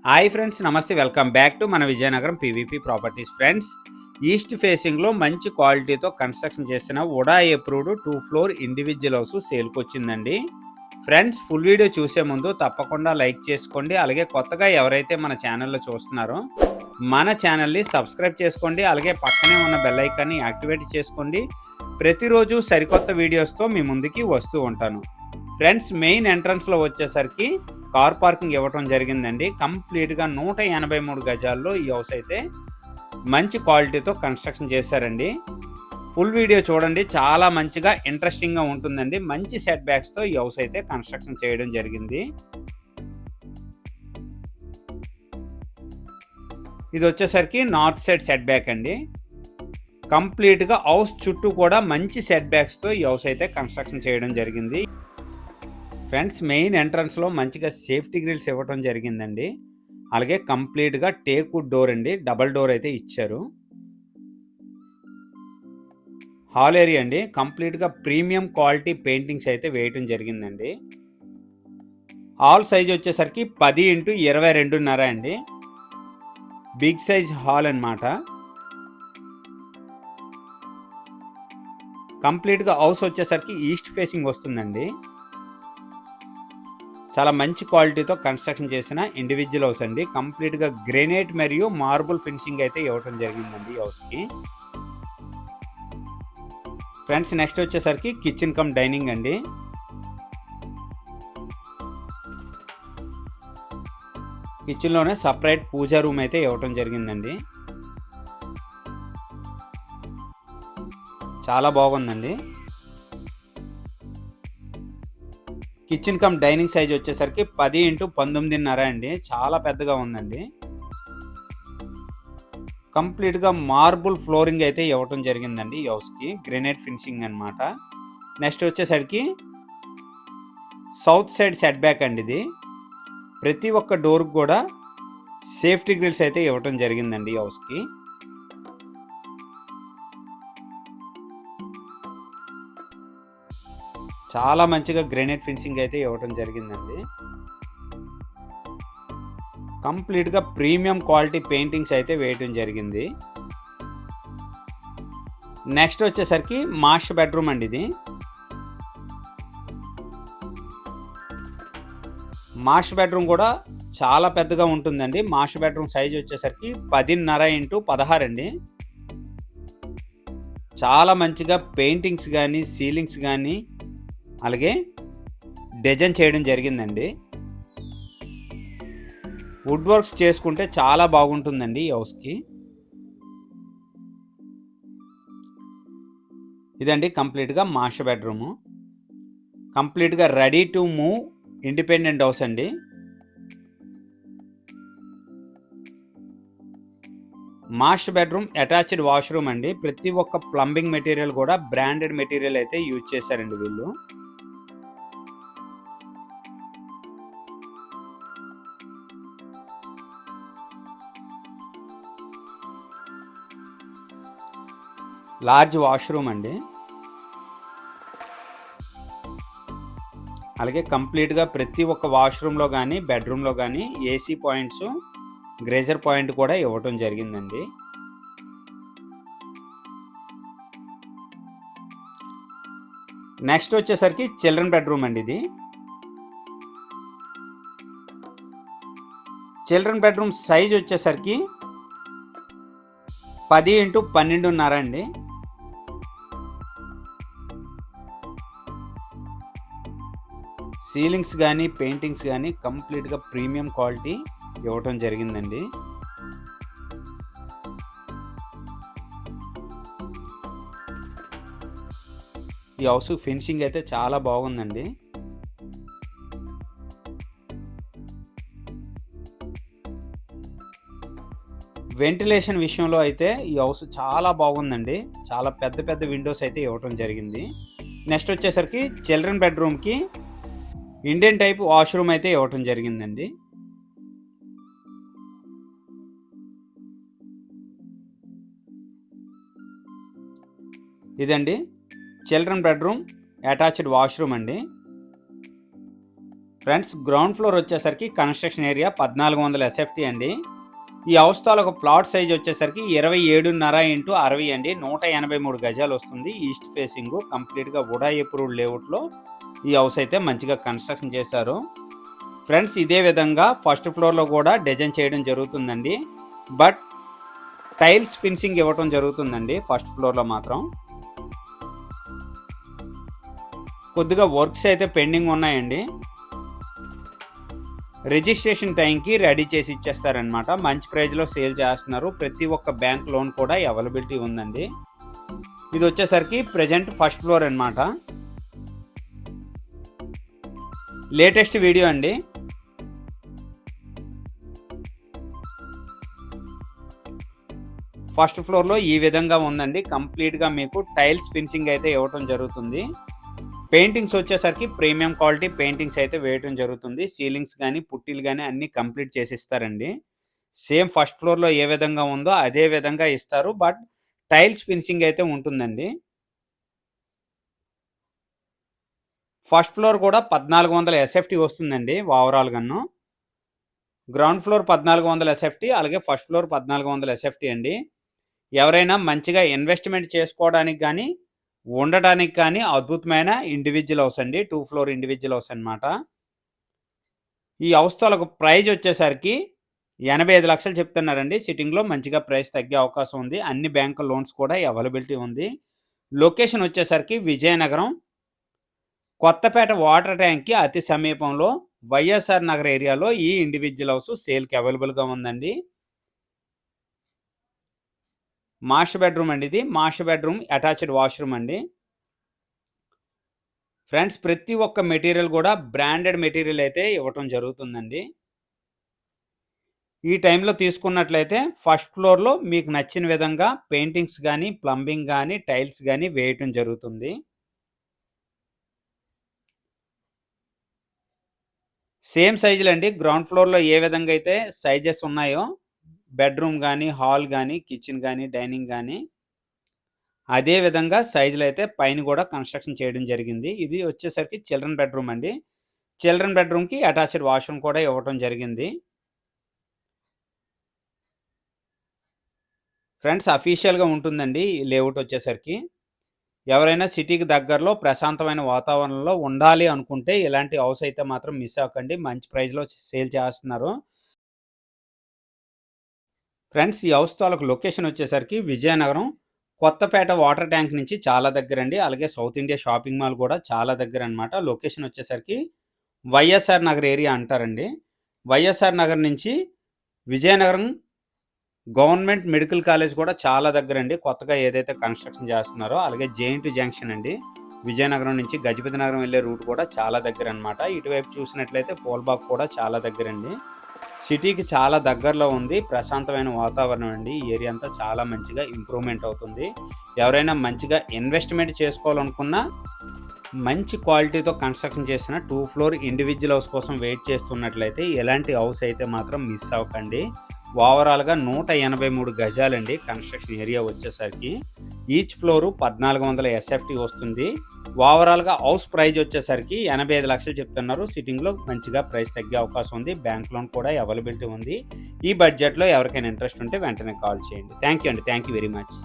Hi friends, నమస్తే. Welcome back to మన Vizianagaram PVP properties. Friends, east ఫేసింగ్లో మంచి క్వాలిటీతో కన్స్ట్రక్షన్ చేసిన UDA approved 2 floor individual house సేల్కి వచ్చిందండి. ఫ్రెండ్స్, ఫుల్ వీడియో చూసే ముందు తప్పకుండా లైక్ చేసుకోండి. అలాగే కొత్తగా ఎవరైతే మన ఛానల్లో చూస్తున్నారో మన ఛానల్ని సబ్స్క్రైబ్ చేసుకోండి. అలాగే పక్కనే ఉన్న బెల్ ఐకాన్ని యాక్టివేట్ చేసుకోండి. ప్రతిరోజు సరికొత్త వీడియోస్తో మీ ముందుకి వస్తూ ఉంటాను. ఫ్రెండ్స్, మెయిన్ ఎంట్రన్స్లో వచ్చేసరికి కార్ పార్కింగ్ ఇవ్వటం జరిగిందండి. కంప్లీట్గా 183 గజాల్లో ఈ హౌస్ అయితే మంచి క్వాలిటీతో కన్స్ట్రక్షన్ చేశారండి. ఫుల్ వీడియో చూడండి, చాలా మంచిగా ఇంట్రెస్టింగ్గా ఉంటుందండి. మంచి సెట్ బ్యాక్స్తో ఈ హౌస్ అయితే కన్స్ట్రక్షన్ చేయడం జరిగింది. ఇది వచ్చేసరికి నార్త్ సైడ్ సెట్ బ్యాక్ అండి. కంప్లీట్గా హౌస్ చుట్టూ కూడా మంచి సెట్ బ్యాక్స్తో ఈ హౌస్ అయితే కన్స్ట్రక్షన్ చేయడం జరిగింది. ఫ్రెండ్స్, మెయిన్ ఎంట్రన్స్లో మంచిగా సేఫ్టీ గ్రిల్స్ ఇవ్వడం జరిగిందండి. అలాగే కంప్లీట్గా టేక్వుడ్ డోర్ అండి, డబల్ డోర్ అయితే ఇచ్చారు. హాల్ ఏరియా అండి, కంప్లీట్గా ప్రీమియం క్వాలిటీ పెయింటింగ్స్ అయితే వేయటం జరిగిందండి. హాల్ సైజ్ వచ్చేసరికి 10x22.5 అండి. బిగ్ సైజ్ హాల్ అన్నమాట. కంప్లీట్గా హౌస్ వచ్చేసరికి ఈస్ట్ ఫేసింగ్ వస్తుందండి. చాలా మంచి క్వాలిటీతో కన్స్ట్రక్షన్ చేసిన ఇండివిజువల్ హౌస్ అండి. కంప్లీట్గా గ్రెనైట్ మరియు మార్బుల్ ఫినిషింగ్ అయితే ఇవ్వటం జరిగిందండి ఈ హౌస్కి. ఫ్రెండ్స్, నెక్స్ట్ వచ్చేసరికి కిచెన్ కమ్ డైనింగ్ అండి. కిచెన్లోనే సపరేట్ పూజా రూమ్ అయితే ఇవ్వటం జరిగిందండి. చాలా బాగుందండి. కిచెన్ కమ్ డైనింగ్ సైజ్ వచ్చేసరికి 10x19.5 అండి. చాలా పెద్దగా ఉందండి. కంప్లీట్గా మార్బుల్ ఫ్లోరింగ్ అయితే ఇవ్వటం జరిగిందండి ఈ హౌస్కి. గ్రెనైట్ ఫినిషింగ్ అనమాట. నెక్స్ట్ వచ్చేసరికి సౌత్ సైడ్ సెట్ బ్యాక్ అండి. ఇది ప్రతి ఒక్క డోర్కి కూడా సేఫ్టీ గ్రిల్స్ అయితే ఇవ్వటం జరిగిందండి ఈ హౌస్కి. చాలా మంచిగా గ్రెనైట్ ఫినిషింగ్ అయితే ఇవ్వటం జరిగిందండి. కంప్లీట్గా ప్రీమియం క్వాలిటీ పెయింటింగ్స్ అయితే వేయటం జరిగింది. నెక్స్ట్ వచ్చేసరికి మాస్టర్ బెడ్రూమ్ అండి. ఇది మాస్టర్ బెడ్రూమ్ కూడా చాలా పెద్దగా ఉంటుందండి. మాస్టర్ బెడ్రూమ్ సైజ్ వచ్చేసరికి 10.5x16 అండి. చాలా మంచిగా పెయింటింగ్స్ కానీ సీలింగ్స్ కానీ అలాగే డిజైన్ చేయడం జరిగిందండి. వుడ్ వర్క్స్ చేసుకుంటే చాలా బాగుంటుందండి ఈ హౌస్కి. ఇదండి కంప్లీట్గా మాస్టర్ బెడ్రూము. కంప్లీట్గా ready to move independent house అండి. మాస్టర్ బెడ్రూమ్ అటాచ్డ్ వాష్రూమ్ అండి. ప్రతి ఒక్క ప్లంబింగ్ మెటీరియల్ కూడా బ్రాండెడ్ మెటీరియల్ అయితే యూజ్ చేశారండి వీళ్ళు. లార్జ్ వాష్రూమ్ అండి. అలాగే కంప్లీట్గా ప్రతి ఒక్క వాష్రూమ్లో కానీ బెడ్రూమ్లో కానీ ఏసీ పాయింట్స్, గ్రేజర్ పాయింట్ కూడా ఇవ్వటం జరిగిందండి. నెక్స్ట్ వచ్చేసరికి చిల్డ్రన్ బెడ్రూమ్ అండి. ఇది చిల్డ్రన్ బెడ్రూమ్ సైజ్ వచ్చేసరికి 10x12.5 అండి. సీలింగ్స్ కానీ పెయింటింగ్స్ కానీ కంప్లీట్గా ప్రీమియం క్వాలిటీ ఇవ్వటం జరిగిందండి. ఈ హౌస్ ఫినిషింగ్ అయితే చాలా బాగుందండి. వెంటిలేషన్ విషయంలో అయితే ఈ హౌస్ చాలా బాగుందండి. చాలా పెద్ద పెద్ద విండోస్ అయితే ఇవ్వటం జరిగింది. నెక్స్ట్ వచ్చేసరికి చిల్డ్రన్ బెడ్రూమ్కి ఇండియన్ టైప్ వాష్రూమ్ అయితే ఇవ్వటం జరిగిందండి. ఇదండి చిల్డ్రన్ బెడ్రూమ్ అటాచ్డ్ వాష్రూమ్ అండి. ఫ్రెండ్స్ గ్రౌండ్ ఫ్లోర్ వచ్చేసరికి కన్స్ట్రక్షన్ ఏరియా 1400 ఎస్ఎఫ్టీ అండి. ఈ హౌస్ తాలూకు ప్లాట్ సైజ్ వచ్చేసరికి 27.5 ఇంటూ 60 అండి. 183 గజాలు వస్తుంది. ఈస్ట్ ఫేసింగ్ కంప్లీట్గా వుడా అప్రూవ్డ్ లేఅవుట్లో ఈ హౌస్ అయితే మంచిగా కన్స్ట్రక్షన్ చేశారు. ఫ్రెండ్స్ ఇదే విధంగా ఫస్ట్ ఫ్లోర్లో కూడా డిజైన్ చేయడం జరుగుతుందండి. బట్ టైల్స్ ఫినిషింగ్ ఇవ్వటం జరుగుతుందండి ఫస్ట్ ఫ్లోర్లో మాత్రం. కొద్దిగా వర్క్స్ అయితే పెండింగ్ ఉన్నాయండి. రిజిస్ట్రేషన్ టైంకి రెడీ చేసి ఇచ్చేస్తారనమాట. మంచి ప్రైజ్లో సేల్ చేస్తున్నారు. ప్రతి ఒక్క బ్యాంక్ లోన్ కూడా అవైలబిలిటీ ఉందండి. ఇది వచ్చేసరికి ప్రజెంట్ ఫస్ట్ ఫ్లోర్ అనమాట. లేటెస్ట్ వీడియో అండి. ఫస్ట్ ఫ్లోర్లో ఈ విధంగా ఉందండి. కంప్లీట్గా మీకు టైల్స్ ఫినిషింగ్ అయితే ఇవ్వటం జరుగుతుంది. పెయింటింగ్స్ వచ్చేసరికి ప్రీమియం క్వాలిటీ పెయింటింగ్స్ అయితే వేయటం జరుగుతుంది. సీలింగ్స్ కానీ పుట్టీలు కానీ అన్నీ కంప్లీట్ చేసి ఇస్తారండి. సేమ్ ఫస్ట్ ఫ్లోర్లో ఏ విధంగా ఉందో అదే విధంగా ఇస్తారు. బట్ టైల్స్ ఫినిషింగ్ అయితే ఉంటుందండి. ఫస్ట్ ఫ్లోర్ కూడా 1400 ఎస్ఎఫ్టీ వస్తుందండి overall gun. Ground floor 1400 SFT, అలాగే ఫస్ట్ ఫ్లోర్ 1400 ఎస్ఎఫ్టీ అండి. ఎవరైనా మంచిగా ఇన్వెస్ట్మెంట్ చేసుకోవడానికి కానీ ఉండటానికి కానీ అద్భుతమైన ఇండివిజువల్ హౌస్ అండి. 2 ఫ్లోర్ ఇండివిజువల్ హౌస్ అనమాట. ఈ హౌస్ తాలూకు ప్రైజ్ వచ్చేసరికి 85 లక్షలు చెప్తున్నారండి. సిట్టింగ్లో మంచిగా ప్రైస్ తగ్గే అవకాశం ఉంది. అన్ని బ్యాంకు లోన్స్ కూడా అవైలబిలిటీ ఉంది. లొకేషన్ వచ్చేసరికి విజయనగరం కొత్తపేట వాటర్ ట్యాంక్కి అతి సమీపంలో వైఎస్ఆర్ నగర్ ఏరియాలో ఈ ఇండివిజువల్ హౌస్ సేల్కి అవైలబుల్గా ఉందండి. మాస్టర్ బెడ్రూమ్ అండి ఇది. మాస్టర్ బెడ్రూమ్ అటాచ్డ్ వాష్రూమ్ అండి. ఫ్రెండ్స్ ప్రతి ఒక్క మెటీరియల్ కూడా బ్రాండెడ్ మెటీరియల్ అయితే ఇవ్వటం జరుగుతుందండి. ఈ టైంలో తీసుకున్నట్లయితే ఫస్ట్ ఫ్లోర్లో మీకు నచ్చిన విధంగా పెయింటింగ్స్ కానీ ప్లంబింగ్ కానీ టైల్స్ కానీ వేయటం జరుగుతుంది. సేమ్ సైజులు అండి. గ్రౌండ్ ఫ్లోర్లో ఏ విధంగా అయితే సైజెస్ ఉన్నాయో బెడ్రూమ్ కానీ హాల్ కానీ కిచెన్ కానీ డైనింగ్ కానీ అదే విధంగా సైజులు అయితే పైన కూడా కన్స్ట్రక్షన్ చేయడం జరిగింది. ఇది వచ్చేసరికి చిల్డ్రన్ బెడ్రూమ్ అండి. చిల్డ్రన్ బెడ్రూమ్కి అటాచ్డ్ వాష్రూమ్ కూడా ఇవ్వటం జరిగింది. ఫ్రెండ్స్ అఫీషియల్గా ఉంటుందండి ఈ లేఅవుట్ వచ్చేసరికి. ఎవరైనా సిటీకి దగ్గరలో ప్రశాంతమైన వాతావరణంలో ఉండాలి అనుకుంటే ఇలాంటి హౌస్ అయితే మాత్రం మిస్ అవ్వకండి. మంచి ప్రైస్లో సేల్ చేస్తున్నారు. ఫ్రెండ్స్ ఈ హౌస్ తాలూకు లొకేషన్ వచ్చేసరికి విజయనగరం కొత్తపేట వాటర్ ట్యాంక్ నుంచి చాలా దగ్గర అండి. అలాగే సౌత్ ఇండియా షాపింగ్ మాల్ కూడా చాలా దగ్గర అనమాట. లొకేషన్ వచ్చేసరికి వైఎస్ఆర్ నగర్ ఏరియా అంటారండి. వైఎస్ఆర్ నగర్ నుంచి విజయనగరం గవర్నమెంట్ మెడికల్ కాలేజ్ కూడా చాలా దగ్గర అండి. కొత్తగా ఏదైతే కన్స్ట్రక్షన్ చేస్తున్నారో అలాగే జేఎన్టీ జంక్షన్ అండి. విజయనగరం నుంచి గజపతి నగరం వెళ్ళే రూట్ కూడా చాలా దగ్గర అనమాట. ఇటువైపు చూసినట్లయితే పోల్బాగ్ కూడా చాలా దగ్గర అండి. సిటీకి చాలా దగ్గరలో ఉంది. ప్రశాంతమైన వాతావరణం అండి. ఈ ఏరియా అంతా చాలా మంచిగా ఇంప్రూవ్మెంట్ అవుతుంది. ఎవరైనా మంచిగా ఇన్వెస్ట్మెంట్ చేసుకోవాలనుకున్నా మంచి క్వాలిటీతో కన్స్ట్రక్షన్ చేసిన 2 ఫ్లోర్ ఇండివిజువల్ హౌస్ కోసం వెయిట్ చేస్తున్నట్లయితే ఎలాంటి హౌస్ అయితే మాత్రం మిస్ అవ్వకండి. ఓవరాల్గా 183 గజాలండి కన్స్ట్రక్షన్ ఏరియా వచ్చేసరికి. ఈచ్ ఫ్లోరు 1400 ఎస్ఎఫ్టీ వస్తుంది. ఓవరాల్గా హౌస్ ప్రైజ్ వచ్చేసరికి 85 లక్షలు చెప్తున్నారు. సిట్టింగ్లో మంచిగా ప్రైస్ తగ్గే అవకాశం ఉంది. బ్యాంక్ లోన్ కూడా అవైలబిలిటీ ఉంది. ఈ బడ్జెట్లో ఎవరికైనా ఇంట్రెస్ట్ ఉంటే వెంటనే కాల్ చేయండి. థ్యాంక్ యూ అండి. Thank you very much.